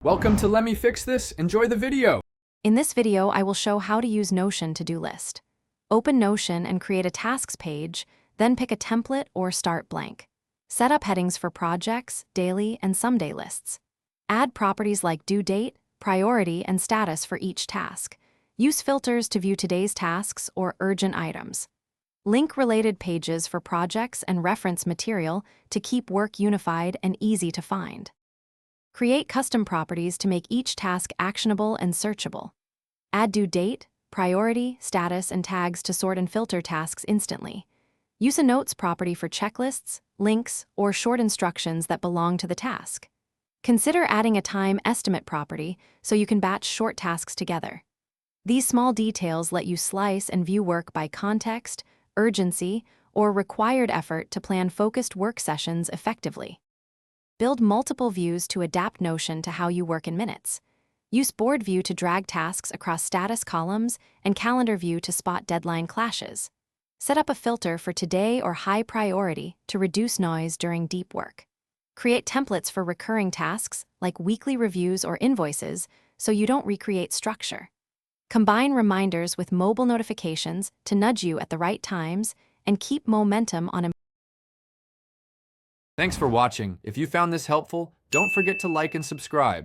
Welcome to Let Me Fix This. Enjoy the video. In this video, I will show how to use Notion to-do list. Open Notion and create a tasks page, then pick a template or start blank. Set up headings for projects, daily, and someday lists. Add properties like due date, priority, and status for each task. Use filters to view today's tasks or urgent items. Link related pages for projects and reference material to keep work unified and easy to find. Create custom properties to make each task actionable and searchable. Add due date, priority, status, and tags to sort and filter tasks instantly. Use a notes property for checklists, links, or short instructions that belong to the task. Consider adding a time estimate property so you can batch short tasks together. These small details let you slice and view work by context, urgency, or required effort to plan focused work sessions effectively. Build multiple views to adapt Notion to how you work in minutes. Use Board View to drag tasks across status columns and Calendar View to spot deadline clashes. Set up a filter for today or high priority to reduce noise during deep work. Create templates for recurring tasks like weekly reviews or invoices so you don't recreate structure. Combine reminders with mobile notifications to nudge you at the right times and keep momentum on. Thanks for watching. If you found this helpful, don't forget to like and subscribe.